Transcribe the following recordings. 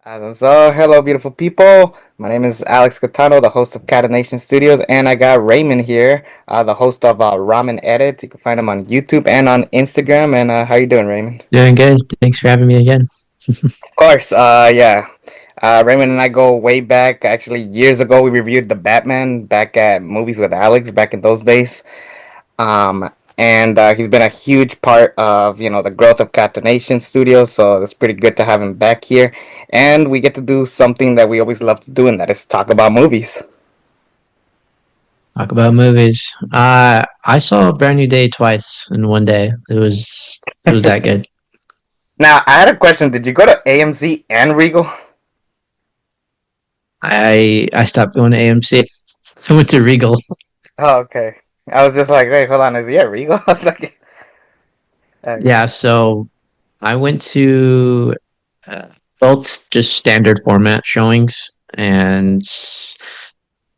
So, hello, beautiful people. My name is Alex Catano, the host of Cat Nation Studios, and I got Raymond here, the host of Ramen Edit. You can find him on YouTube and on Instagram. And how you doing, Raymond? Doing good. Thanks for having me again. Of course, yeah. Raymond and I go way back. Actually, years ago, we reviewed the Batman back at Movies with Alex back in those days. Um, and he's been a huge part of the growth of Catanation Studios. So it's pretty good to have him back here, and we get to do something that we always love to do, and that is talk about movies. Talk about movies. I saw a Brand New Day twice in one day. It was that good. Now, I had a question. Did you go to AMC and Regal? I stopped going to AMC. I went to Regal. Oh, okay. I was just like, wait, hold on, is he at Regal? I was like, Yeah, so I went to uh, both just standard format showings, and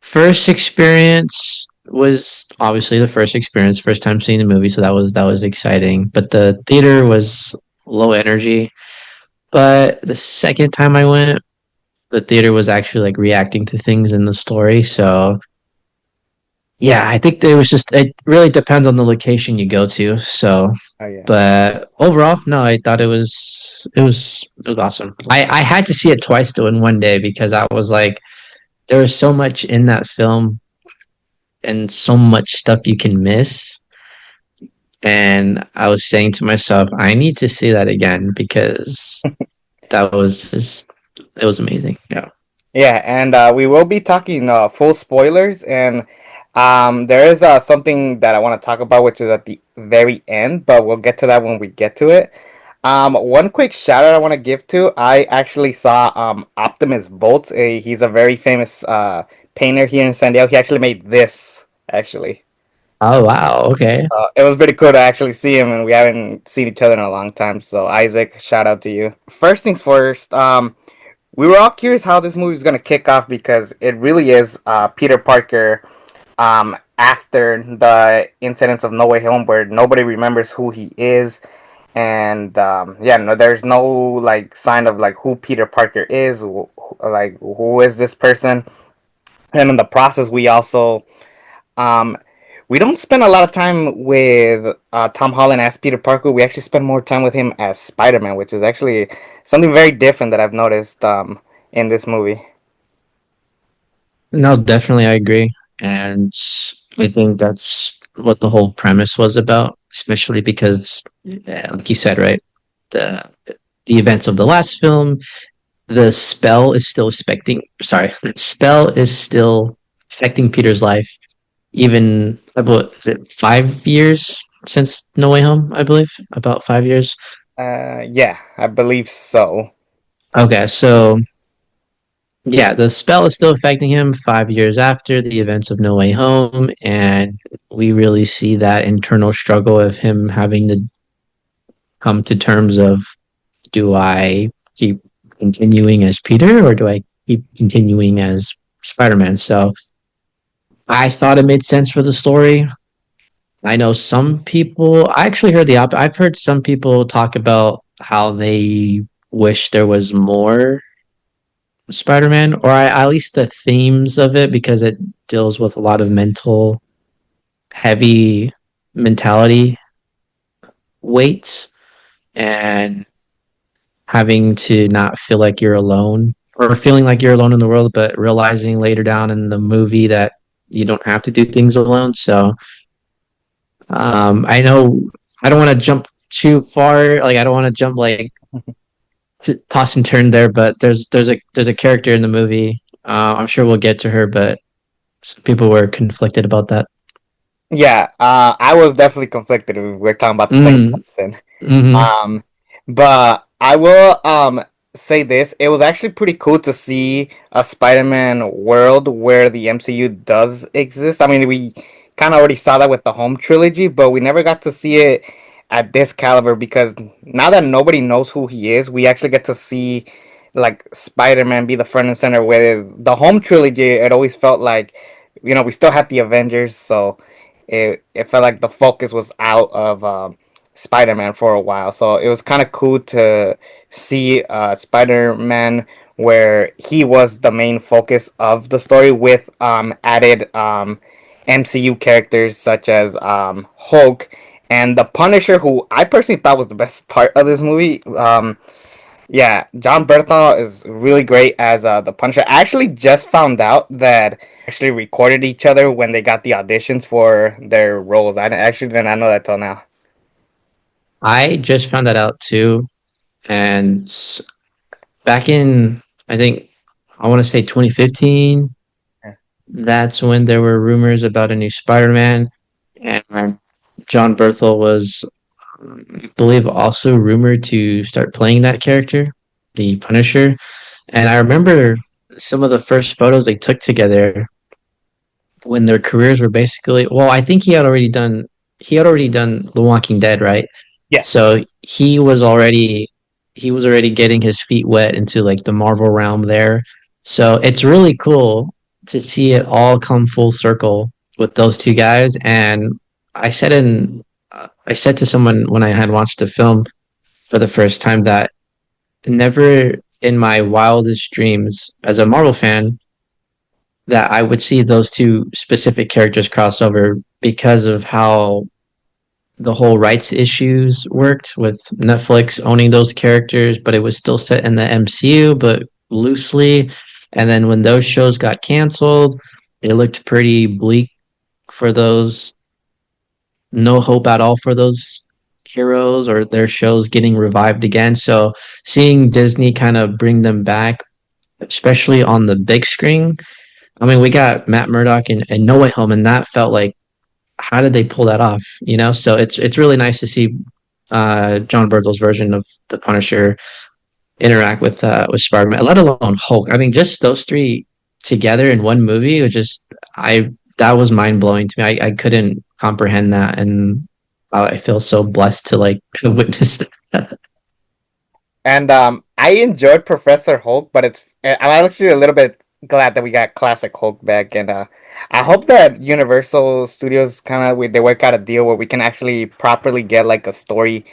first experience was obviously the first experience, first time seeing the movie, so that was exciting. But the theater was low energy. But the second time I went, the theater was actually like reacting to things in the story. So yeah, I think there was just it really depends on the location you go to. So, oh yeah. but overall, no, I thought it was awesome. I had to see it twice though in one day because I was like, there was so much in that film and so much stuff you can miss. And I was saying to myself, I need to see that again because that was just it was amazing. Yeah. Yeah, and we will be talking full spoilers, and there is something that I want to talk about, which is at the very end, but we'll get to that when we get to it. One quick shout out I want to give to, I actually saw Optimus Volts. He's a very famous painter here in San Diego. He actually made this, actually. Oh wow, okay. It was pretty cool to actually see him, and we haven't seen each other in a long time. So, Isaac, shout out to you. First things first, we were all curious how this movie is going to kick off because it really is Peter Parker after the incidents of No Way Home, where nobody remembers who he is, and yeah, no, there's no like sign of like who Peter Parker is, like who is this person, and in the process, we also um, we don't spend a lot of time with Tom Holland as Peter Parker. We actually spend more time with him as Spider Man, which is actually something very different that I've noticed in this movie. No, definitely I agree. And I think that's what the whole premise was about, especially because like you said, right? The the events of the last film, the spell is still the spell is still affecting Peter's life, even about is it 5 years since No Way Home, I believe. About 5 years. Yeah, I believe so. Okay, so yeah, the spell is still affecting him 5 years after the events of No Way Home, and we really see that internal struggle of him having to come to terms of, do I keep continuing as Peter or do I keep continuing as Spider-Man? So I thought it made sense for the story. I know some people, I actually heard I've heard some people talk about how they wish there was more Spider-Man, or at least the themes of it, because it deals with a lot of mental, heavy mentality weights and having to not feel like you're alone or feeling like you're alone in the world, but realizing later down in the movie that you don't have to do things alone. So I know I don't want to jump too far. Like I don't want to jump like toss and turn there, but there's a character in the movie. I'm sure we'll get to her, but some people were conflicted about that. Yeah, I was definitely conflicted. We're talking about the same Mm, person. hmm. Um, but I will say this: it was actually pretty cool to see a Spider-Man world where the MCU does exist. I mean, we kind of already saw that with the Home trilogy, but we never got to see it at this caliber because now that nobody knows who he is, we actually get to see like Spider-Man be the front and center. With the Home trilogy, it always felt like we still had the Avengers, so it felt like the focus was out of Spider-Man for a while. So it was kind of cool to see Spider-Man where he was the main focus of the story with added MCU characters such as Hulk and the Punisher, who I personally thought was the best part of this movie. Yeah, John Bernthal is really great as the Punisher. I actually just found out that actually recorded each other when they got the auditions for their roles. I actually did not know that till now. I just found that out too. And back in, I think, I want to say 2015, that's when there were rumors about a new Spider-Man. And John Berthel was, I believe, also rumored to start playing that character, the Punisher. And I remember some of the first photos they took together when their careers were basically, well, I think he had already done The Walking Dead, right? Yes. So he was already getting his feet wet into like the Marvel realm there. So it's really cool to see it all come full circle with those two guys. And I said to someone when I had watched the film for the first time that never in my wildest dreams as a Marvel fan that I would see those two specific characters cross over because of how the whole rights issues worked with Netflix owning those characters, but it was still set in the MCU, but loosely. And then when those shows got canceled, it looked pretty bleak for those, no hope at all for those heroes or their shows getting revived again. So seeing Disney kind of bring them back, especially on the big screen. I mean, we got Matt Murdock and No Way Home, and that felt like how did they pull that off? You know, so it's really nice to see John Berthel's version of the Punisher interact with Spider-Man, let alone Hulk. I mean, just those three together in one movie was just I that was mind blowing to me. I couldn't comprehend that, and I feel so blessed to like have witnessed that. And I enjoyed Professor Hulk, but I'm actually a little bit glad that we got classic Hulk back, and I hope that Universal Studios kind of they work out a deal where we can actually properly get like a story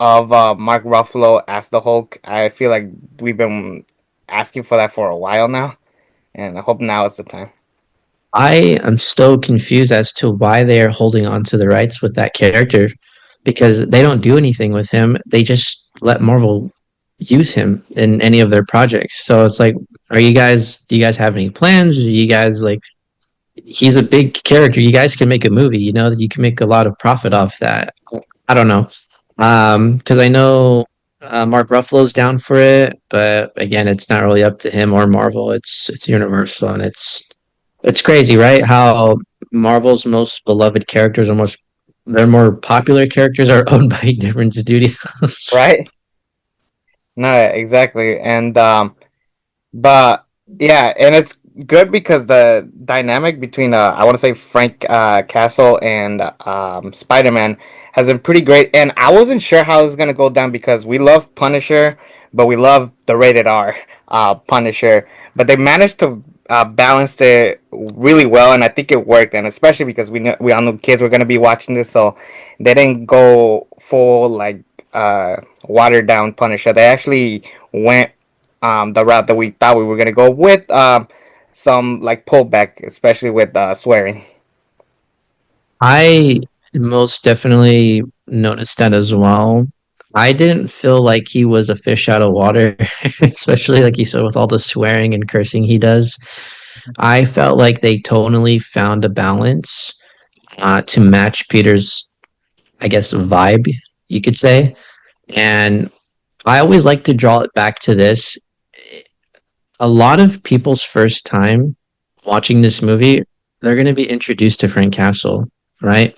of Mark Ruffalo as the Hulk. I feel like we've been asking for that for a while now, and I hope now is the time. I am still confused as to why they are holding on to the rights with that character because they don't do anything with him. They just let Marvel use him in any of their projects. So it's like, do you guys have any plans? Do you guys like, he's a big character. You guys can make a movie, you know, you can make a lot of profit off that. I don't know. Because I know Mark Ruffalo's down for it, but again, it's not really up to him or Marvel. It's Universal, and it's crazy, right? How Marvel's most beloved characters, almost their more popular characters, are owned by different studios. Right? No, exactly, and but yeah, and it's good because the dynamic between I want to say Frank Castle and Spider-Man has been pretty great. And I wasn't sure how it was gonna go down because we love Punisher, but we love the rated R Punisher. But they managed to balance it really well, and I think it worked. And especially because we all knew kids were gonna be watching this, so they didn't go full like watered down Punisher. They actually went the route that we thought we were gonna go with some like pullback, especially with swearing. I most definitely noticed that as well. I didn't feel like he was a fish out of water, especially like you said with all the swearing and cursing he does. I felt like they tonally found a balance to match Peter's, I guess, vibe, you could say. And I always like to draw it back to this. A lot of people's first time watching this movie, they're going to be introduced to Frank Castle, right?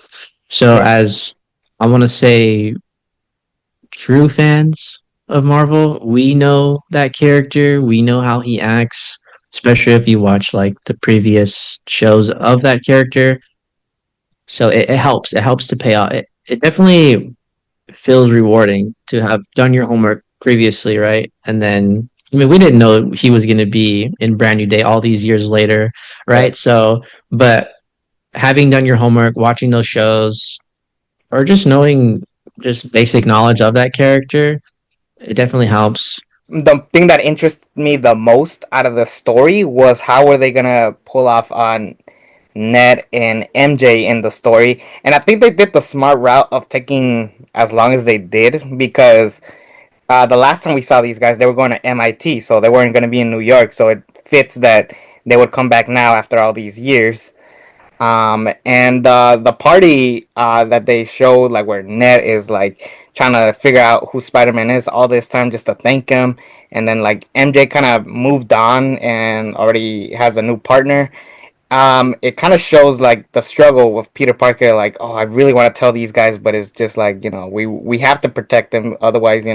So, Yeah. as I want to say, true fans of Marvel, we know that character, we know how he acts, especially if you watch like the previous shows of that character. So, it helps. It helps to pay off. It definitely feels rewarding to have done your homework previously, right? And then, I mean, we didn't know he was going to be in Brand New Day all these years later, Right. right? So, but having done your homework, watching those shows, or just knowing just basic knowledge of that character, it definitely helps. the thing that interested me the most out of the story was how were they gonna pull off on Ned and MJ in the story, and I think they did the smart route of taking as long as they did because the last time we saw these guys, they were going to MIT, so they weren't going to be in New York. So it fits that they would come back now after all these years. And the party that they showed, like where Ned is like trying to figure out who Spider Man is all this time just to thank him, and then like MJ kind of moved on and already has a new partner. It kind of shows like the struggle with Peter Parker. Like, oh, I really want to tell these guys, but it's just like we have to protect them, otherwise,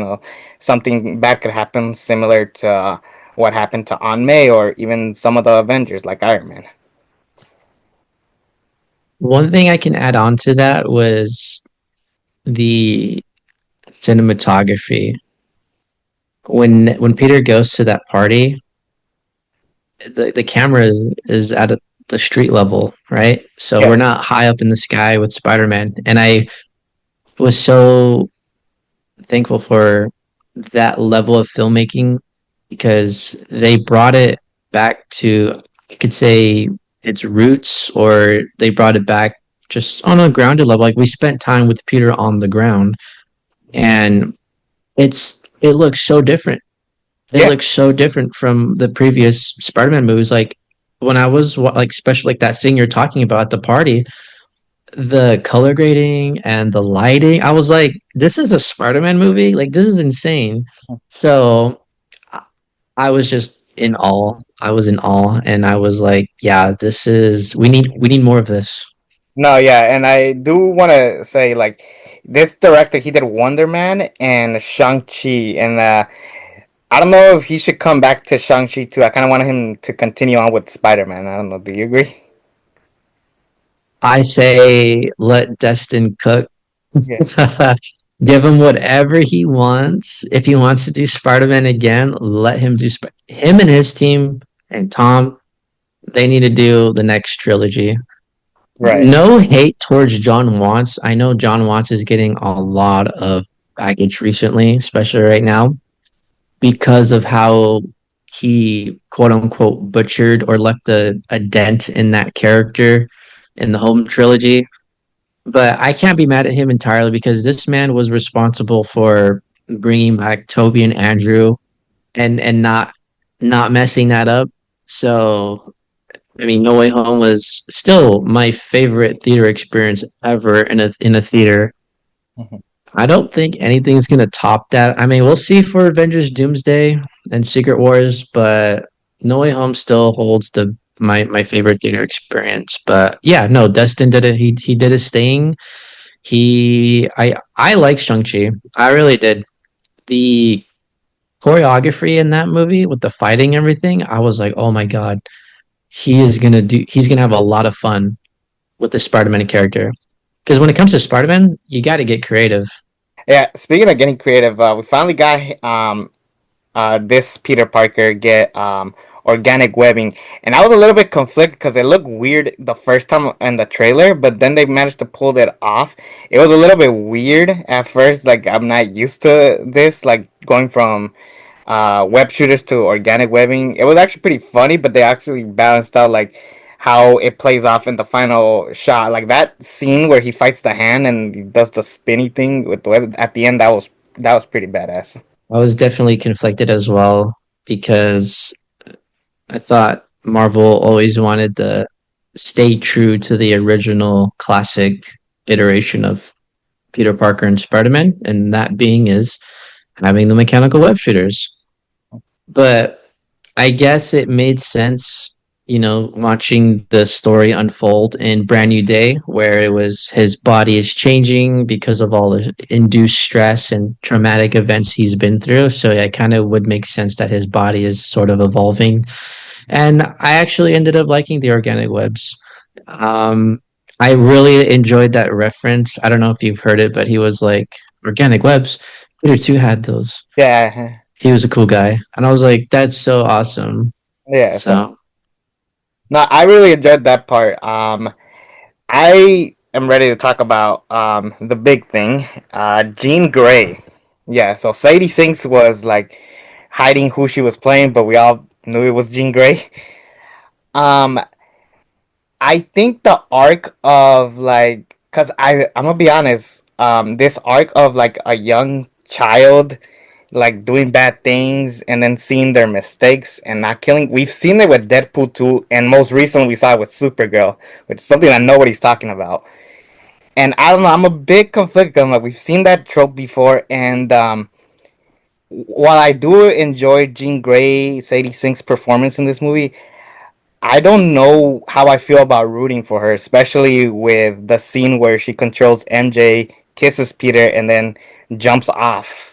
something bad could happen, similar to what happened to Aunt May or even some of the Avengers, like Iron Man. One thing I can add on to that was the cinematography. When Peter goes to that party, the camera is at the street level, right? So we're Yeah, not high up in the sky with Spider-Man. And I was so thankful for that level of filmmaking because they brought it back to, I could say, its roots, or they brought it back just on a grounded level. Like we spent time with Peter on the ground, and it looks so different. It yeah, looks so different from the previous Spider-Man movies. Like when I was like, especially like that scene you're talking about at the party, the color grading and the lighting, I was like, this is a Spider-Man movie. Like this is insane. So I I was just in awe. I was in awe, and I was like, yeah, this is we need more of this. no, yeah, and I do want to say like this director, he did Wonder Man and Shang Chi, and I don't know if he should come back to Shang Chi too. I kind of want him to continue on with Spider Man. I don't know. Do you agree? I say let Destin cook. Yeah. Give him whatever he wants. If he wants to do Spider-Man again, let him do him and his team and Tom, they need to do the next trilogy. Right. No hate towards John Watts. I know John Watts is getting a lot of baggage recently, especially right now, because of how he quote unquote butchered or left a dent in that character in the home trilogy. But I can't be mad at him entirely because this man was responsible for bringing back Toby and Andrew and not messing that up. So I mean, No Way Home was still my favorite theater experience ever in a theater. Mhm. I don't think anything's gonna top that. I mean, we'll see for Avengers Doomsday and Secret Wars, but No Way Home still holds the my favorite theater experience. But yeah, no, Destin did it. He did his thing. I like Shang-Chi. I really did. The choreography in that movie with the fighting and everything, I was like, oh my god, he's gonna have a lot of fun with the Spider-Man character. Because when it comes to Spider-Man, you got to get creative. Yeah. Speaking of getting creative, we finally got this Peter Parker get organic webbing, and I was a little bit conflicted because it looked weird the first time in the trailer, but then they managed to pull it off. It was a little bit weird at first, like I'm not used to this, like going from web shooters to organic webbing. It was actually pretty funny, but they actually balanced out like how it plays off in the final shot. Like that scene where he fights the hand and he does the spinny thing with the web at the end. That was pretty badass. I was definitely conflicted as well because I thought Marvel always wanted to stay true to the original classic iteration of Peter Parker and Spider-Man, and that being is having the mechanical web shooters. But I guess it made sense, watching the story unfold in Brand New Day, where it was his body is changing because of all the induced stress and traumatic events he's been through. So yeah, it kind of would make sense that his body is sort of evolving. And I actually ended up liking the organic webs. Um, I really enjoyed that reference. I don't know if you've heard it, but he was like, organic webs. Peter 2 had those. Yeah, He was a cool guy. And I was like, that's so awesome. yeah. So So no, I really enjoyed that part. I am ready to talk about the big thing, Jean Grey. Yeah, so Sadie Sinks was like hiding who she was playing, but we all knew it was Jean Grey. Um, I think the arc of like, cause I'm gonna be honest, this arc of like a young child like doing bad things and then seeing their mistakes and not killing. We've seen it with Deadpool 2, and most recently we saw it with Supergirl, which is something that nobody's talking about. And I don't know, I'm a bit conflicted. I'm like, we've seen that trope before, and while I do enjoy Jean Grey, Sadie Sink's performance in this movie, I don't know how I feel about rooting for her, especially with the scene where she controls MJ, kisses Peter, and then jumps off.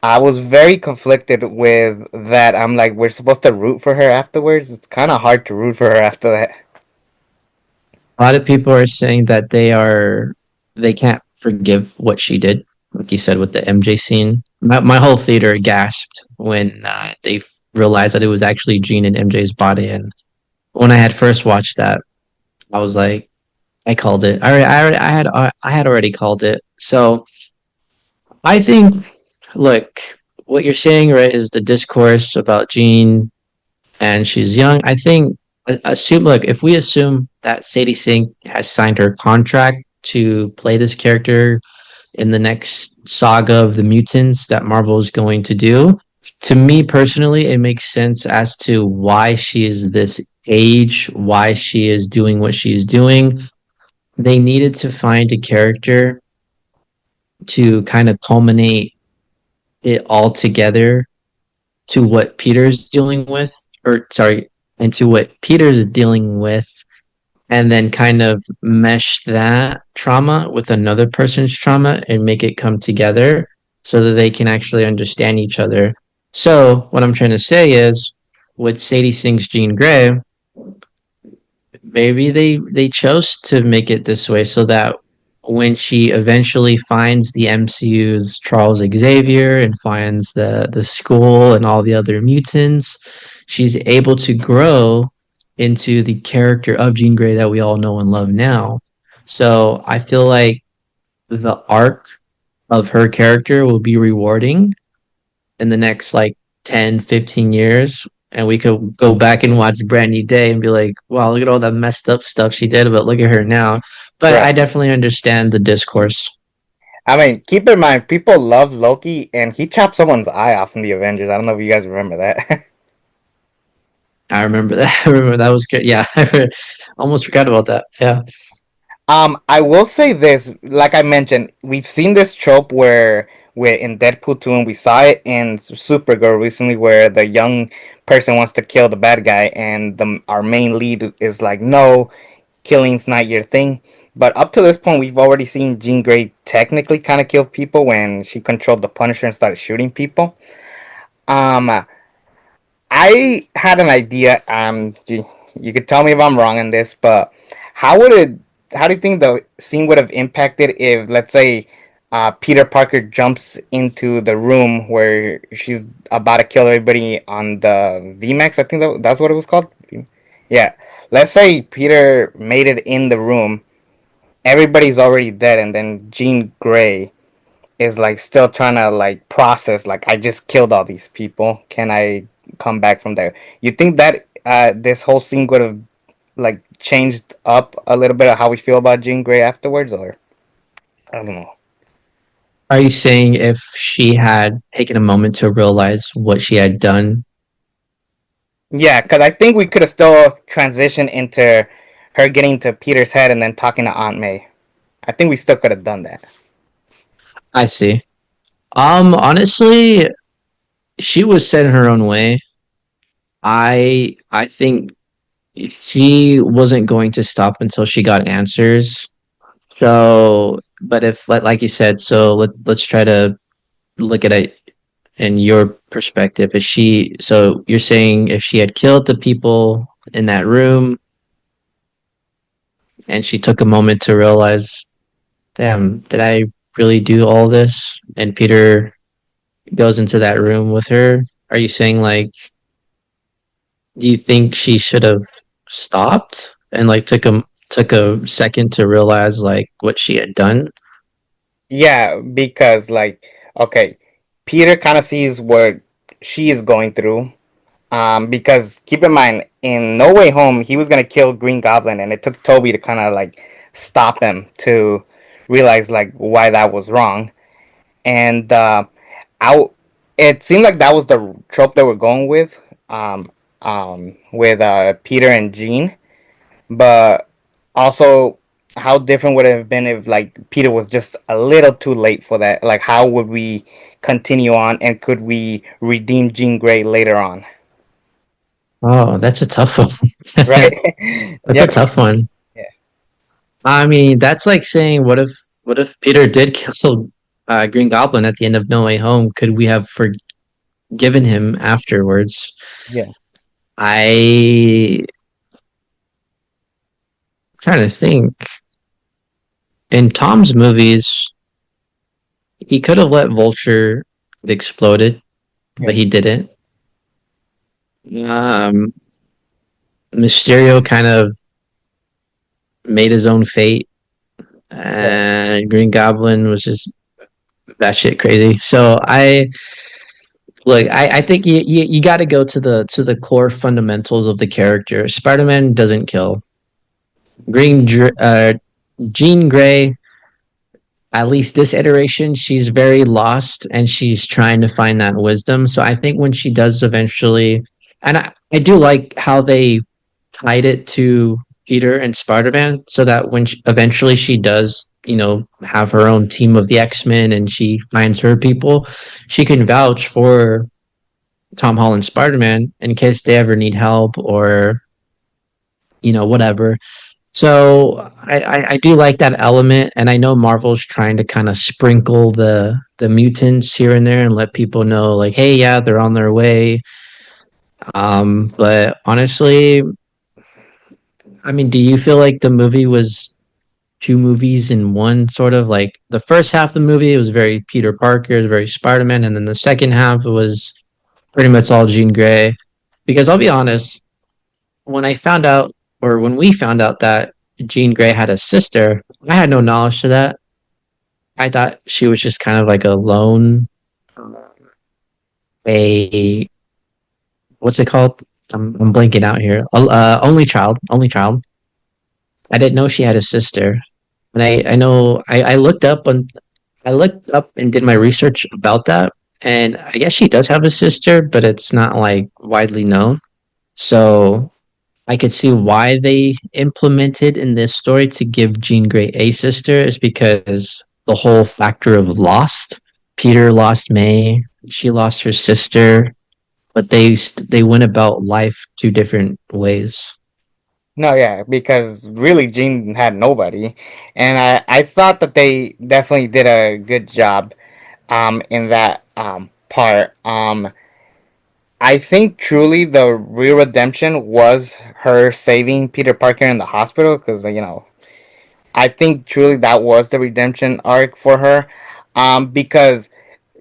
I was very conflicted with that. I'm like, we're supposed to root for her afterwards. It's kind of hard to root for her after that. A lot of people are saying that they can't forgive what she did, like you said with the MJ scene. My whole theater gasped when they realized that it was actually Jean and MJ's body. And when I had first watched that, I was like, I called it. I had already called it. So I think, look, what you're saying, right, is the discourse about Jean and she's young. I think assume like if we assume that Sadie Sink has signed her contract to play this character in the next saga of the mutants that Marvel is going to do, to me personally, it makes sense as to why she is this age, why she is doing what she's doing. They needed to find a character to kind of culminate it all together to what Peter's dealing with, or sorry, and to what Peter's dealing with, and then kind of mesh that trauma with another person's trauma and make it come together so that they can actually understand each other. So, what I'm trying to say is, with Sadie Singh's Jean Grey, maybe they chose to make it this way so that when she eventually finds the MCU's Charles Xavier and finds the school and all the other mutants, she's able to grow into the character of Jean Grey that we all know and love now. So I feel like the arc of her character will be rewarding in the next like 10, 15 years. And we could go back and watch Brand New Day and be like, wow, look at all that messed up stuff she did, but look at her now. But I Right. definitely understand the discourse. I mean, keep in mind, people love Loki, and he chopped someone's eye off in the Avengers. I don't know if you guys remember that. I remember that. I remember that was good. Yeah, I almost forgot about that. Yeah. I will say this, like I mentioned, we've seen this trope where we're in Deadpool 2, and we saw it in Supergirl recently, where the young person wants to kill the bad guy, and our main lead is like, no, killing's not your thing. But up to this point, we've already seen Jean Grey technically kind of kill people when she controlled the Punisher and started shooting people. Um, I had an idea. You could tell me if I'm wrong in this, but how would it? How do you think the scene would have impacted if, let's say, Peter Parker jumps into the room where she's about to kill everybody on the VMAX? I think that's what it was called. Yeah. Let's say Peter made it in the room. Everybody's already dead, and then Jean Grey is like still trying to like process like I just killed all these people. Can I come back from there? You think that this whole scene would have like changed up a little bit of how we feel about Jean Grey afterwards, or I don't know. Are you saying if she had taken a moment to realize what she had done? Yeah, because I think we could have still transitioned into her getting to Peter's head and then talking to Aunt May. I think we still could have done that. I see. Honestly, she was set in her own way. I think she wasn't going to stop until she got answers. So, but if like you said, so let's try to look at it in your perspective. Is she so you're saying if she had killed the people in that room and she took a moment to realize, damn, did I really do all this? And Peter goes into that room with her. Are you saying like do you think she should have stopped and like took a second to realize like what she had done? Yeah, because like okay, Peter kind of sees what she is going through. Because keep in mind, in No Way Home, he was gonna kill Green Goblin, and it took Toby to kind of like stop him to realize like why that was wrong. And out, it seemed like that was the trope they were going um, with Peter and Jean, but also how different would it have been if like Peter was just a little too late for that? Like, how would we continue on, and could we redeem Jean Grey later on? Oh, that's a tough one. Right? That's Yeah, a tough one. yeah, I mean, that's like saying, what if Peter did kill Green Goblin at the end of No Way Home? Could we have forgiven him afterwards? yeah, I trying to think. In Tom's movies, he could have let Vulture get exploded, yeah, but he didn't. Um, Mysterio kind of made his own fate, right. and Green Goblin was just batshit crazy. So I think you got to go to the core fundamentals of the character. Spider Man doesn't kill. Green Jean Grey, at least this iteration, she's very lost and she's trying to find that wisdom. So I think when she does eventually, and I do like how they tied it to Peter and Spider Man, so that when eventually she does, have her own team of the X Men and she finds her people, she can vouch for Tom Holland Spider Man in case they ever need help or whatever. So I do like that element, and I know Marvel's trying to kind of sprinkle the mutants here and there and let people know, like, hey, yeah, they're on their way. But honestly, I mean, do you feel like the movie was two movies in one? Sort of like the first half of the movie, it was very Peter Parker, it was very Spider Man, and then the second half it was pretty much all Jean Grey. Because I'll be honest, when I found out, or when we found out that Jean Grey had a sister, I had no knowledge to that. I thought she was just kind of like a lone, a what's it called? I'm blanking out here. Only child, only child. I didn't know she had a sister, and I know I looked up and did my research about that, and I guess she does have a sister, but it's not like widely known. So I could see why they implemented in this story to give Jean Grey a sister is because the whole factor of lost. Peter lost May, she lost her sister, but they went about life two different ways. No, yeah, because really Jean had nobody, and I thought that they definitely did a good job in that part. I think truly the real redemption was her saving Peter Parker in the hospital, because I think truly that was the redemption arc for her, because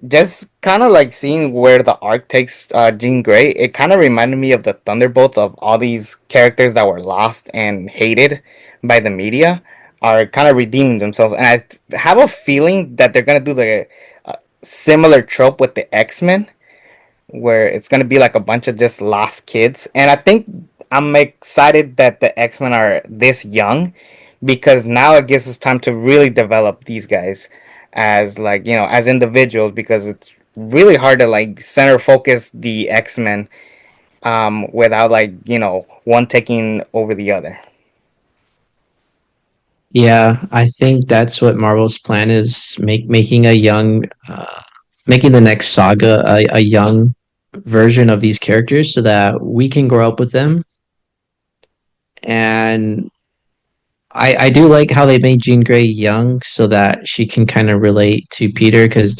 just kind of like seeing where the arc takes Jean Grey, it kind of reminded me of the Thunderbolts, of all these characters that were lost and hated by the media are kind of redeeming themselves, and I have a feeling that they're gonna do the similar trope with the X Men, where it's gonna be like a bunch of just lost kids. And I think I'm excited that the X Men are this young, because now it gives us time to really develop these guys as like as individuals, because it's really hard to like center focus the X Men without like one taking over the other. Yeah, I think that's what Marvel's plan is, making a young making the next saga a young version of these characters so that we can grow up with them. And I do like how they made Jean Grey young so that she can kind of relate to Peter because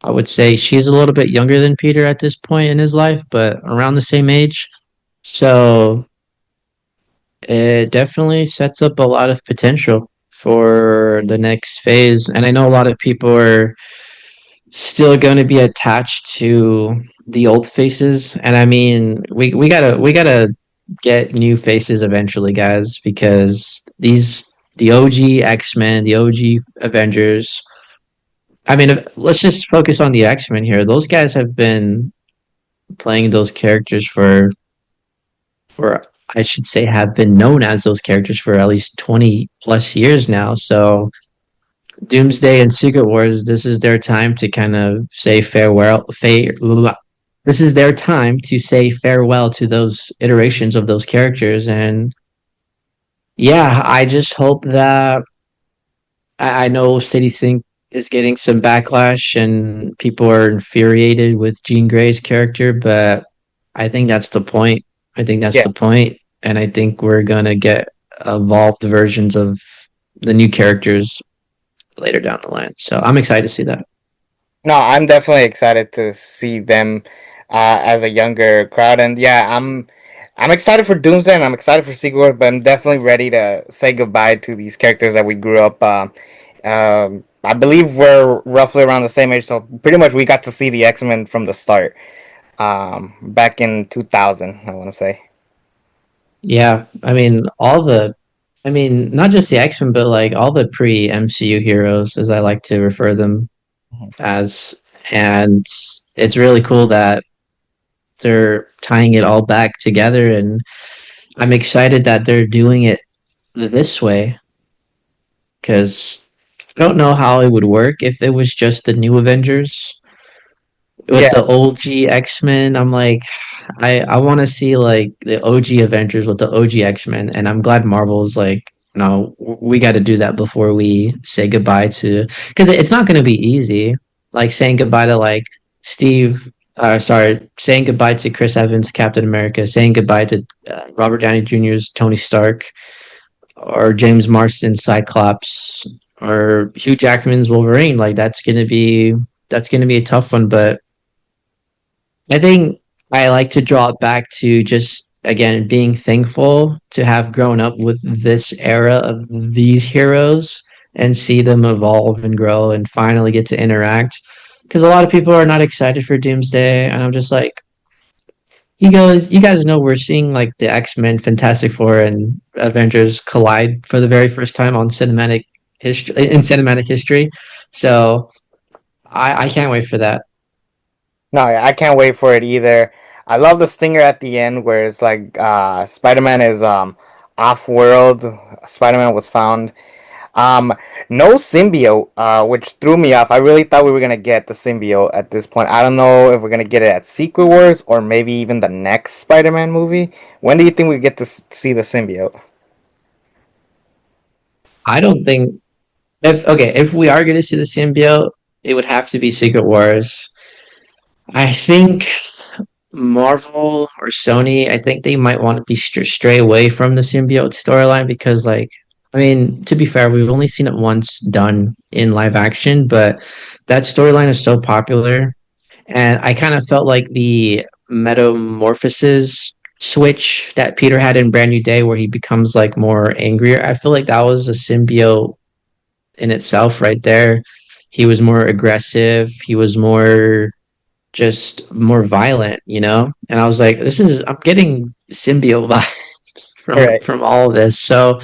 I would say she's a little bit younger than Peter at this point in his life, but around the same age. So it definitely sets up a lot of potential for the next phase. And I know a lot of people are still going to be attached to the old faces. And I mean, we gotta get new faces eventually, guys, because the OG X-Men, the OG Avengers. I mean, let's just focus on the X-Men here. Those guys have been playing those characters for I should say have been known as those characters for at least 20 plus years now. So Doomsday and Secret Wars, this is their time to kind of say farewell. This is their time to say farewell to those iterations of those characters, and yeah, I just hope that I know City Sync is getting some backlash and people are infuriated with Jean Grey's character, but I think that's the point. I think that's Yeah. the point, and I think we're gonna get evolved versions of the new characters later down the line. So I'm excited to see that. No, I'm definitely excited to see them as a younger crowd, and yeah, I'm excited for Doomsday and I'm excited for Secret Wars, but I'm definitely ready to say goodbye to these characters that we grew up. I believe we're roughly around the same age, so pretty much we got to see the X-Men from the start, back in 2000. I want to say. Yeah, I mean, not just the X Men, but like all the pre MCU heroes, as I like to refer them Mhm. as, and it's really cool that they're tying it all back together, and I'm excited that they're doing it this way because I don't know how it would work if it was just the new Avengers with Yeah, the OG X Men. I'm like, I want to see like the OG Avengers with the OG X Men, and I'm glad Marvel's like, no, we got to do that before we say goodbye to, because it's not going to be easy. Like saying goodbye to like Steve. Sorry, saying goodbye to Chris Evans, Captain America, saying goodbye to Robert Downey Jr.'s Tony Stark, or James Marsden Cyclops, or Hugh Jackman's Wolverine. Like that's gonna be a tough one, but I think I like to draw it back to just again being thankful to have grown up with this era of these heroes and see them evolve and grow and finally get to interact. Because a lot of people are not excited for Doomsday, and I'm just like, you guys know we're seeing like the X Men, Fantastic Four, and Avengers collide for the very first time on cinematic history. So I can't wait for that. no, I can't wait for it either. I love the stinger at the end where it's like Spider-Man is off world. Spider-Man was found. Um, no symbiote, which threw me off. I really thought we were gonna get the symbiote at this point. I don't know if we're gonna get it at Secret Wars or maybe even the next Spider-Man movie. When do you think we get to see the symbiote? I don't think if we are going to see the symbiote, it would have to be Secret Wars. I think Marvel or Sony, I think they might want to be stray away from the symbiote storyline because, like, I mean, to be fair, we've only seen it once done in live action, but that storyline is so popular, and I kind of felt like the metamorphosis switch that Peter had in Brand New Day, where he becomes like more angrier. I feel like that was a symbiote in itself right there. He was more aggressive. He was more just more violent, you know? And I was like, I'm getting symbiote vibes Right. from all of this. So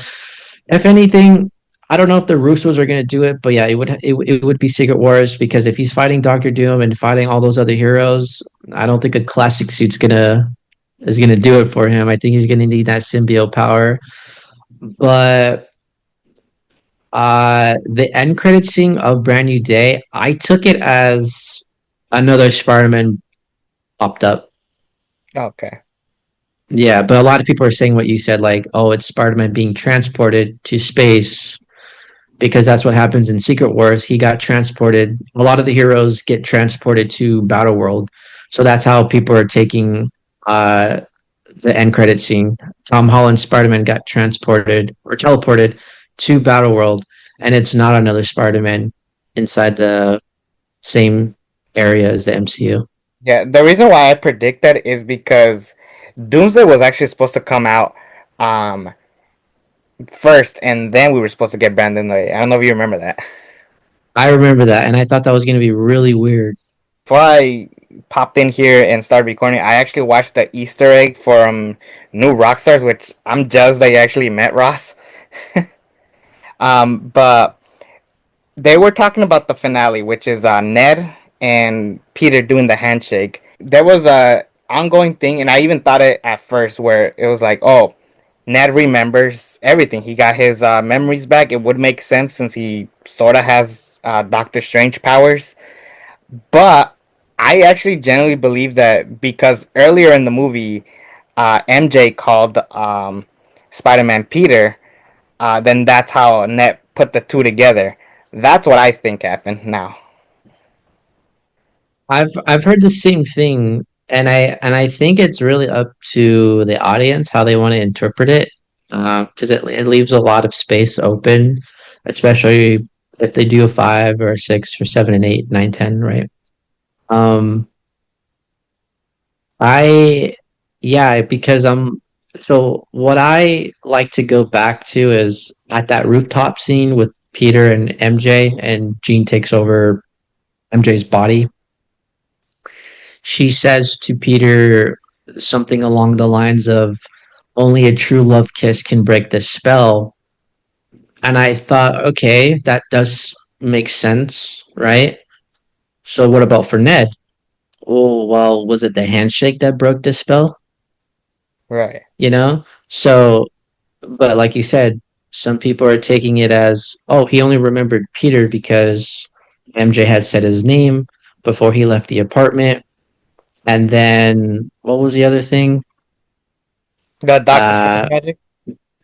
if anything, I don't know if the Russos are gonna do it, but yeah, it would be Secret Wars because if he's fighting Doctor Doom and fighting all those other heroes, I don't think a classic suit's gonna is gonna do it for him. I think he's gonna need that symbiote power. But the end credit scene of Brand New Day, I took it as another Spider-Man popped up. Okay. Yeah, but a lot of people are saying what you said, like, oh, it's Spider-Man being transported to space because that's what happens in Secret Wars. He got transported. A lot of the heroes get transported to Battle World, so that's how people are taking uh the end credit scene. Tom Holland Spider-Man got transported or teleported to Battle World, and it's not another Spider-Man inside the same area as the MCU. Yeah, the reason why I predict that is because Doomsday was actually supposed to come out um first, and then we were supposed to get Brandon Ray. I don't know if you remember that. I remember that, and I thought that was going to be really weird. Before I popped in here and started recording, I actually watched the Easter egg from New Rockstars, which I'm jealous that you actually met Ross. But they were talking about the finale, which is Ned and Peter doing the handshake. There was a ongoing thing, and I even thought it at first where it was like, oh, Ned remembers everything. He got his memories back. It would make sense since he sort of has Doctor Strange powers. But I actually genuinely believe that because earlier in the movie, MJ called Spider-Man Peter, then that's how Ned put the two together. That's what I think happened now. I've heard the same thing, and I think it's really up to the audience how they want to interpret it, because it leaves a lot of space open, especially if they do a five or a six or seven and eight, nine, 10, right? Um, I yeah, because so what I like to go back to is at that rooftop scene with Peter and MJ, and Jean takes over MJ's body. She says to Peter something along the lines of, only a true love kiss can break the spell. And I thought, okay, that does make sense, right? So what about for Ned? Oh, well, was it the handshake that broke the spell? Right. You know? So, but like you said, some people are taking it as, oh, he only remembered Peter because MJ had said his name before he left the apartment. And then what was the other thing? The Doctor Strange Uh, magic.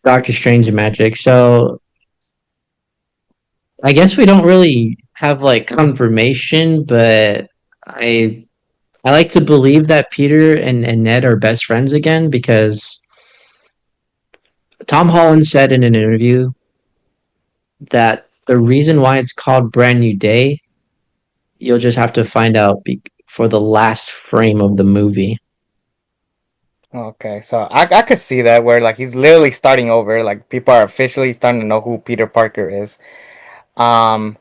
Doctor Strange and magic. So I guess we don't really have like confirmation, but I I like to believe that Peter and Ned are best friends again because Tom Holland said in an interview that the reason why it's called Brand New Day, you'll just have to find out for the last frame of the movie. Okay, so I could see that where like he's literally starting over. Like people are officially starting to know who Peter Parker is. Um,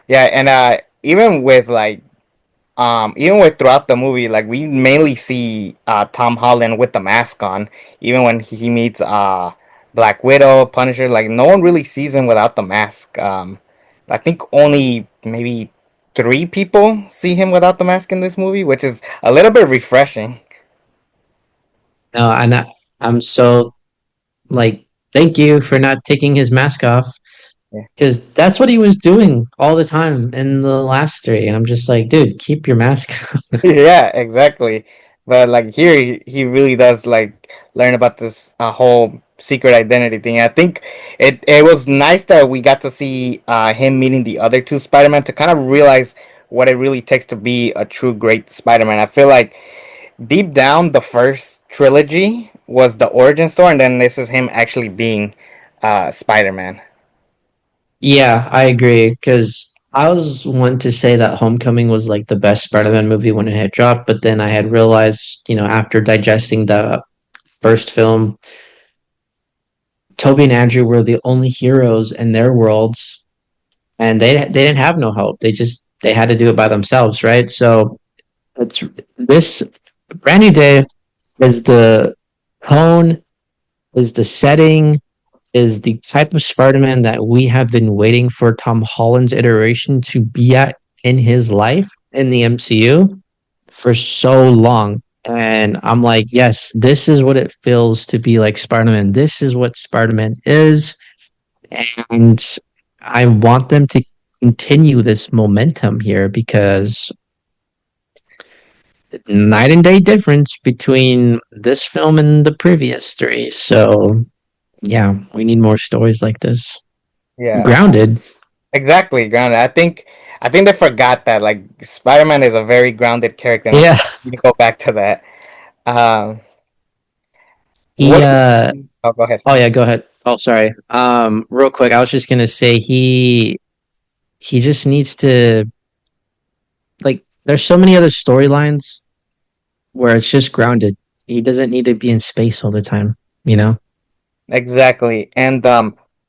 yeah, and even with like even with throughout the movie, like we mainly see Tom Holland with the mask on. Even when he meets Black Widow, Punisher, like no one really sees him without the mask. I think only maybe three people see him without the mask in this movie, which is a little bit refreshing. No, I'm so like, thank you for not taking his mask off Yeah. because that's what he was doing all the time in the last three, and I'm just like, dude, keep your mask. Yeah, exactly. But like here, he really does like learn about this whole secret identity thing. I think it was nice that we got to see him meeting the other two Spider-Man to kind of realize what it really takes to be a true great Spider-Man. I feel like deep down, the first trilogy was the origin story, and then this is him actually being Spider-Man. Yeah, I agree because I was one to say that Homecoming was like the best Spider-Man movie when it had dropped, but then I had realized, after digesting the first film, Toby and Andrew were the only heroes in their worlds, and they didn't have no hope. They had to do it by themselves, right? So it's this Brand New Day is the tone, is the setting, is the type of Spider-Man that we have been waiting for Tom Holland's iteration to be at in his life in the MCU for so long. And I'm like, yes, this is what it feels to be like Spider-Man. This is what Spider-Man is. And I want them to continue this momentum here because night and day difference between this film and the previous three. So yeah, we need more stories like this. Yeah, Grounded. exactly. Grounded. I think they forgot that like Spider-Man is a very grounded character, and I Yeah. think we need to go back to that. Um, He what? Oh, go ahead. oh yeah, go ahead. Oh sorry. Real quick, I was just gonna say he just needs to, like, there's so many other storylines where it's just grounded. He doesn't need to be in space all the time, you know? Exactly. And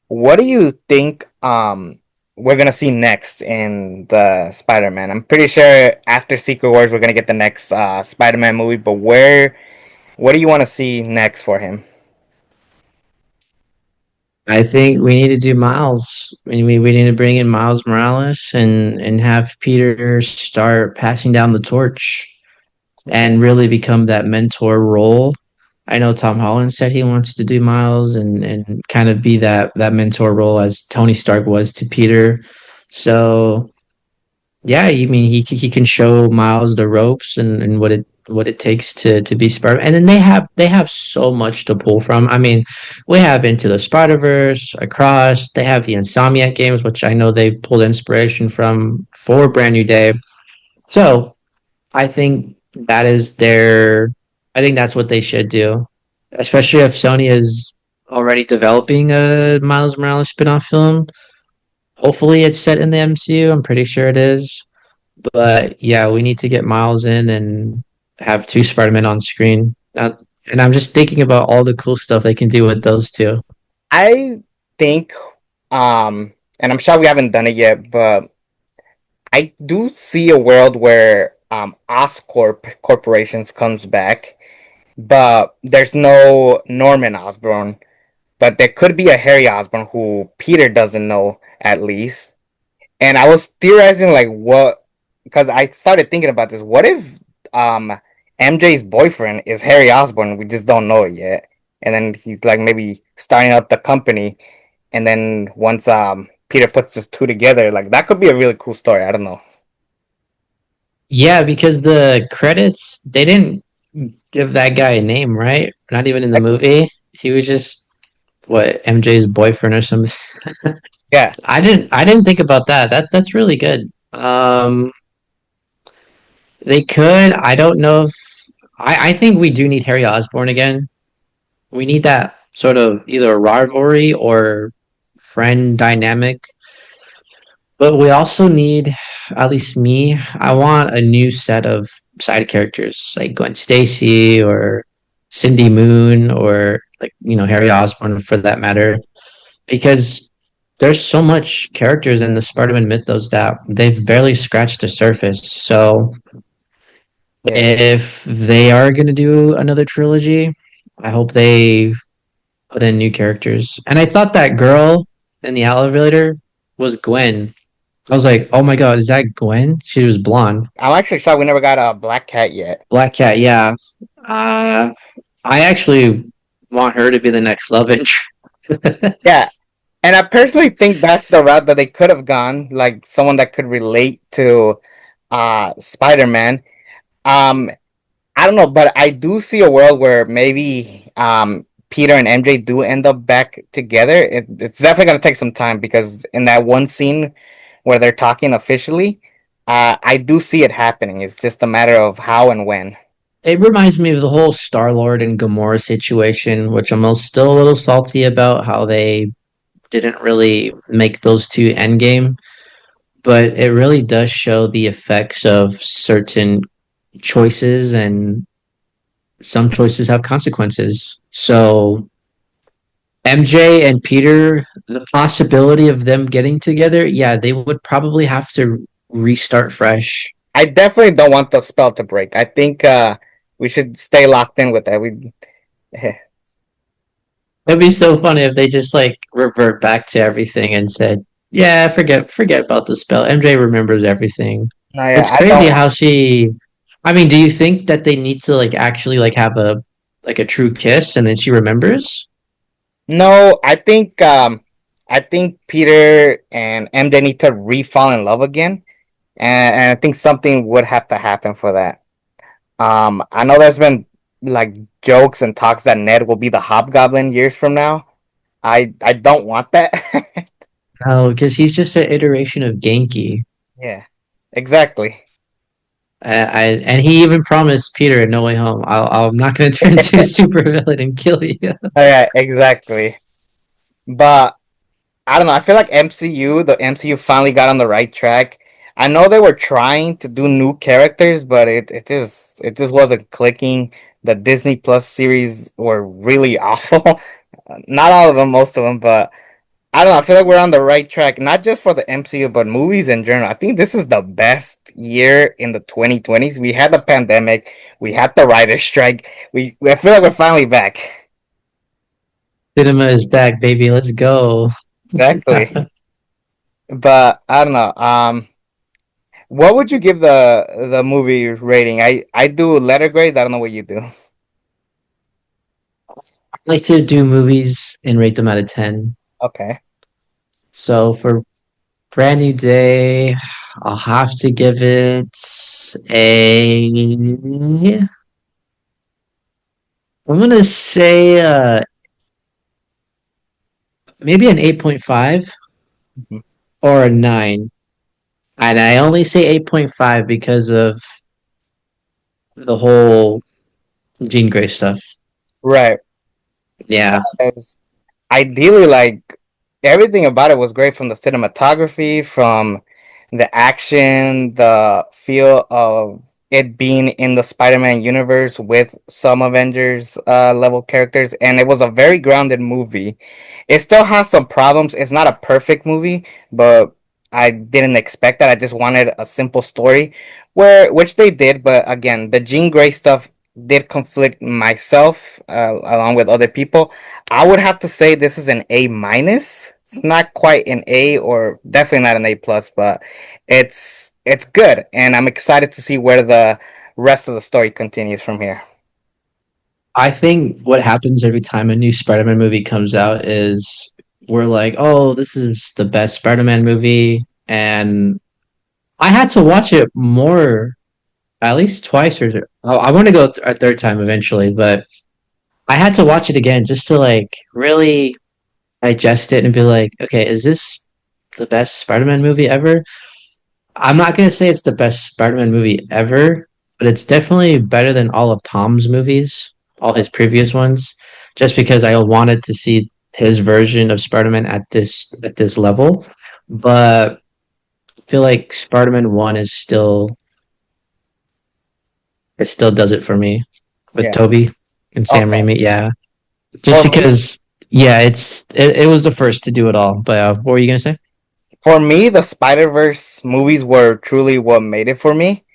what do you think we're gonna see next in the Spider-Man? I'm pretty sure after Secret Wars we're gonna get the next Spider-Man movie, but what do you want to see next for him? I think we need to do Miles. We need to bring in Miles Morales and have Peter start passing down the torch. and really become that mentor role. I know Tom Holland said he wants to do Miles and kind of be that mentor role as Tony Stark was to Peter. So yeah, I mean he can show Miles the ropes and what it takes to be Spider. And then they have so much to pull from. I mean, we have Into the Spider Verse, Across. They have the Insomniac games, which I know they've pulled inspiration from for Brand New Day. So I think that is their. I think that's what they should do, especially if Sony is already developing a Miles Morales spin-off film. Hopefully, it's set in the MCU. I'm pretty sure it is. But yeah, we need to get Miles in and have two Spider-Men on screen. And I'm just thinking about all the cool stuff they can do with those two. I think, and I'm sure we haven't done it yet, but I do see a world where Oscorp Corporations comes back, but there's no Norman Osborn. But there could be a Harry Osborn who Peter doesn't know at least. And I was theorizing like what, because I started thinking about this. What if um MJ's boyfriend is Harry Osborn? We just don't know it yet. And then he's like maybe starting up the company, and then once Peter puts those two together, like that could be a really cool story. I don't know. Yeah, because the credits, they didn't give that guy a name, right? Not even in the Exactly. movie. He was just what MJ's boyfriend or something. Yeah, I didn't think about that. That's really good. They could. I don't know if I think we do need Harry Osborn again. We need that sort of either rivalry or friend dynamic. But we also need, at least me, I want a new set of side characters like Gwen Stacy or Cindy Moon or like, Harry Osborn for that matter. Because there's so much characters in the Spider-Man mythos that they've barely scratched the surface. So yeah. if they are going to do another trilogy, I hope they put in new characters. And I thought that girl in the elevator was Gwen. I was like, oh my god, is that Gwen? She was blonde. I'm actually shocked we never got a Black Cat yet. Black Cat, yeah. Uh, I actually want her to be the next love interest. Yeah, and I personally think that's the route that they could have gone, like someone that could relate to Spider-Man. Um I don't know, but I do see a world where maybe Peter and MJ do end up back together. It's definitely gonna take some time because in that one scene where they're talking officially, I do see it happening. It's just a matter of how and when. It reminds me of the whole Star Lord and Gamora situation, which I'm still a little salty about how they didn't really make those two endgame. But it really does show the effects of certain choices, and some choices have consequences. So MJ and Peter, the possibility of them getting together, yeah, they would probably have to restart fresh. I definitely don't want the spell to break. I think we should stay locked in with that. We It'd be so funny if they just like revert back to everything and said, "Yeah, forget about the spell. MJ remembers everything." no, yeah, It's I don't crazy want. how she. I mean, do you think that they need to like actually like have a true kiss and then she remembers? No, I think Peter and MJ need to re-fall in love again, and I think something would have to happen for that. I know there's been like jokes and talks that Ned will be the Hobgoblin years from now. I don't want that. No, because he's just an iteration of Genki. Yeah, exactly. And he even promised Peter in No Way Home, I'm not going to turn into a supervillain and kill you. Yeah, exactly. But I don't know. I feel like the MCU finally got on the right track. I know they were trying to do new characters, but it just wasn't clicking. The Disney Plus series were really awful. Not all of them, most of them, but I don't know. I feel like we're on the right track, not just for the MCU, but movies in general. I think this is the best year in the 2020s. We had the pandemic, we had the writer's strike. I feel like we're finally back. Cinema is back, baby. Let's go. Exactly. But I don't know. What would you give the movie rating? I do letter grades. I don't know what you do. I like to do movies and rate them out of 10. Okay. So for Brand New Day, I'll have to give it a. I'm gonna say maybe an 8.5 Mhm. or a 9. And I only say 8.5 because of the whole Jean Grey stuff. Right. Yeah. As ideally, like everything about it was great from the cinematography, from the action, the feel of it being in the Spider-Man universe with some Avengers level characters, and it was a very grounded movie. It still has some problems. It's not a perfect movie, but I didn't expect that. I just wanted a simple story, where which they did, but again, the Jean Grey stuff did conflict myself along with other people. I would have to say this is an A minus. It's not quite an A or definitely not an A plus, but it's good, and I'm excited to see where the rest of the story continues from here. I think what happens every time a new Spider-Man movie comes out is we're like, oh, this is the best Spider-Man movie. And I had to watch it more, at least twice or I want to go a third time eventually, but I had to watch it again just to like really digest it and be like, okay, is this the best Spider-Man movie ever? I'm not gonna say it's the best Spider-Man movie ever, but it's definitely better than all of Tom's movies, all his previous ones, just because I wanted to see his version of Spider-Man at this level. But I feel like Spider-Man 1 is still it still does it for me with Yeah. Toby and Sam Okay. Raimi. Yeah. Just For me, because yeah, it was the first to do it all. But what were you gonna say? for me, the Spider-Verse movies were truly what made it for me.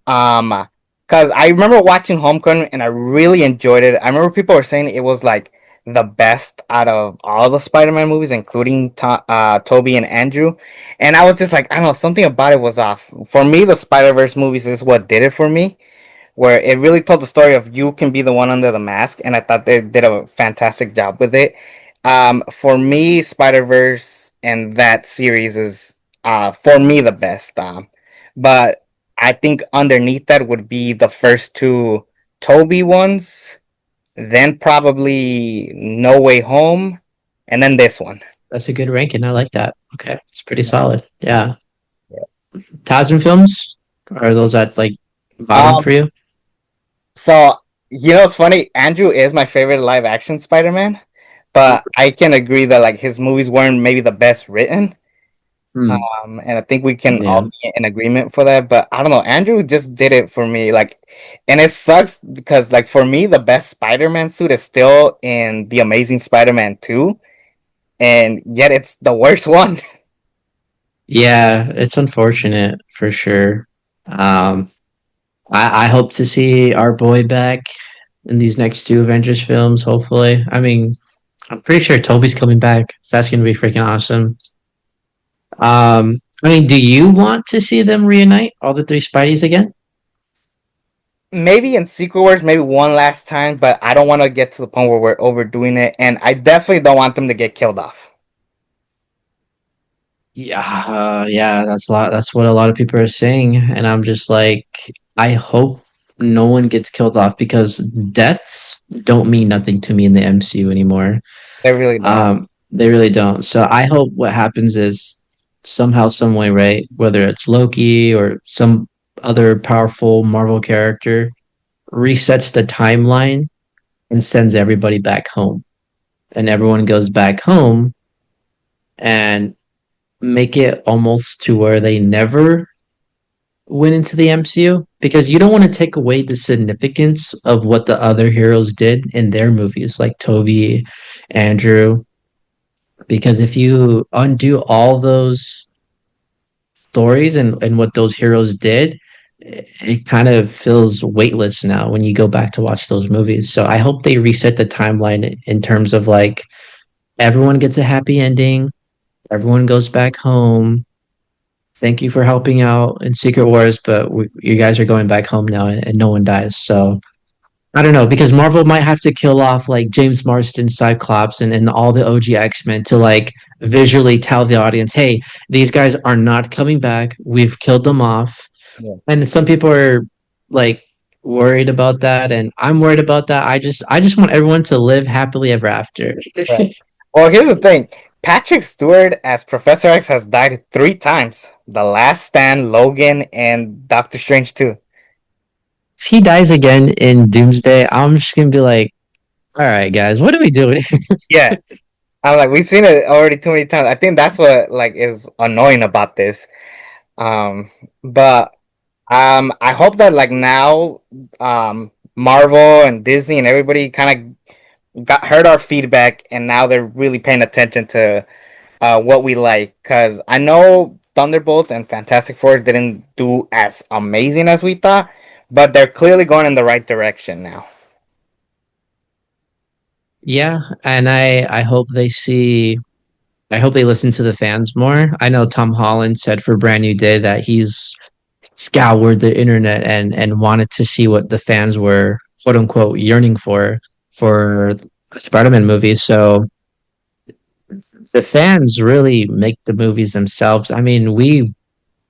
Because I remember watching Homecoming and I really enjoyed it. I remember people were saying it was like the best out of all the Spider-Man movies, including Toby and Andrew. And I was just like, I don't know, something about it was off. For me, the Spider-Verse movies is what did it for me, where it really told the story of you can be the one under the mask, and I thought they did a fantastic job with it. For me, Spider Verse and that series is for me the best. But I think underneath that would be the first two Toby ones, then probably No Way Home, and then this one. That's a good ranking. I like that. Okay, it's pretty Yeah. solid. Yeah. Yeah. Tarzan films? Are those at like bottom for Um. you? So it's funny. Andrew is my favorite live action Spider Man. But I can agree that like his movies weren't maybe the best written. Hmm. And I think we can Yeah. all be in agreement for that. But I don't know, Andrew just did it for me. Like, and it sucks because like for me, the best Spider-Man suit is still in The Amazing Spider-Man 2, and yet it's the worst one. Yeah, it's unfortunate for sure. Um, I hope to see our boy back in these next two Avengers films, hopefully. I mean, I'm pretty sure Toby's coming back. So that's gonna be freaking awesome. I mean, do you want to see them reunite all the three Spideys again? Maybe in Secret Wars, maybe one last time, but I don't want to get to the point where we're overdoing it, and I definitely don't want them to get killed off. Yeah, yeah, that's a lot. That's what a lot of people are saying, and I'm just like, I hope no one gets killed off because deaths don't mean nothing to me in the MCU anymore. They really don't. They really don't. So I hope what happens is somehow, some way, right? Whether it's Loki or some other powerful Marvel character resets the timeline and sends everybody back home, and everyone goes back home and make it almost to where they never went into the MCU because you don't want to take away the significance of what the other heroes did in their movies, like Toby, Andrew. Because if you undo all those stories and what those heroes did, it kind of feels weightless now when you go back to watch those movies. So I hope they reset the timeline in terms of like everyone gets a happy ending, everyone goes back home, Thank you for helping out in Secret Wars, but you guys are going back home now, and no one dies. So I don't know because Marvel might have to kill off like James Marsden, Cyclops, and all the OG X Men to like visually tell the audience, hey, these guys are not coming back. We've killed them off. Yeah. And some people are like worried about that, and I'm worried about that. I just want everyone to live happily ever after. Right. Well, here's the thing. Patrick Stewart as Professor X has died three times. The Last Stand, Logan, and Doctor Strange too. If he dies again in Doomsday, I'm just gonna be like, all right, guys, what are we doing? Yeah. I'm like, we've seen it already too many times. I think that's what like is annoying about this. Um, but I hope that like now, Marvel and Disney and everybody kind of got heard our feedback, and now they're really paying attention to what we like. Cause I know Thunderbolts and Fantastic Four didn't do as amazing as we thought, but they're clearly going in the right direction now. Yeah, and I hope they listen to the fans more. I know Tom Holland said for Brand New Day that he's scoured the internet and wanted to see what the fans were quote unquote yearning for Spider-Man movies. So the fans really make the movies themselves. I mean, we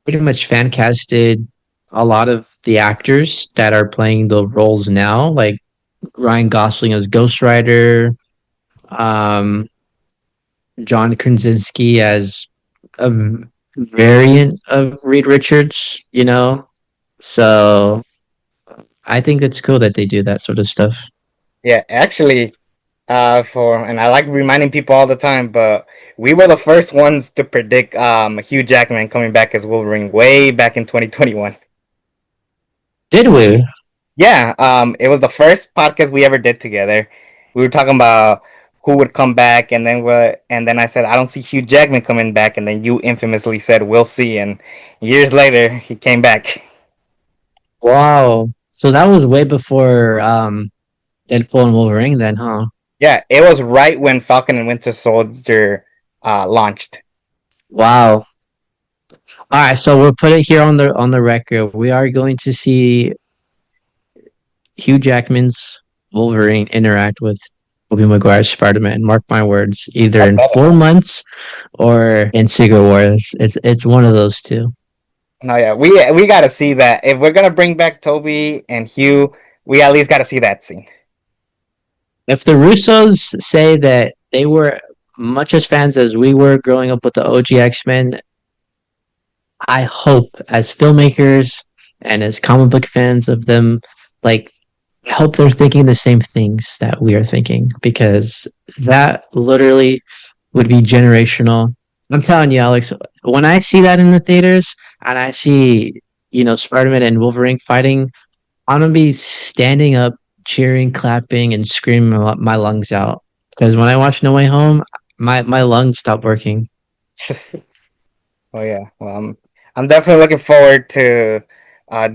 pretty much fan casted a lot of the actors that are playing the roles now, like Ryan Gosling as Ghost Rider, um, John Krasinski as a variant of Reed Richards, you know? So I think it's cool that they do that sort of stuff. Yeah, actually, for and I like reminding people all the time, but we were the first ones to predict Hugh Jackman coming back as Wolverine way back in 2021. Did we? Yeah, it was the first podcast we ever did together. We were talking about who would come back, and then I said I don't see Hugh Jackman coming back, and then you infamously said we'll see, and years later he came back. Wow. So that was way before Deadpool and Wolverine then, huh? Yeah, it was right when Falcon and Winter Soldier launched. Wow. All right, so we'll put it here on the record. We are going to see Hugh Jackman's Wolverine interact with Tobey Maguire's Spider-Man. Mark my words, either I in bet it. 4 months or in Secret Wars. It's one of those two. No, yeah, we got to see that. If we're gonna bring back Toby and Hugh, we at least got to see that scene. If the Russos say that they were much as fans as we were growing up with the OG X-Men, I hope as filmmakers and as comic book fans of them, like I hope they're thinking the same things that we are thinking because that literally would be generational. I'm telling you, Alex, when I see that in the theaters and I see, Spider-Man and Wolverine fighting, I'm gonna be standing up, cheering, clapping, and screaming my lungs out. Because when I watch No Way Home, my lungs stop working. Oh yeah, well, I'm definitely looking forward to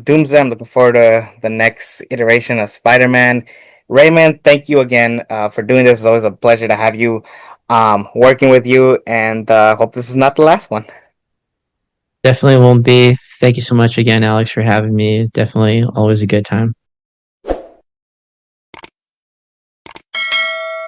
Doomsday. I'm looking forward to the next iteration of Spider-Man. Raymond, thank you again for doing this. It's always a pleasure to have you working with you, and hope this is not the last one. Definitely won't be. Thank you so much again, Alex, for having me. Definitely always a good time.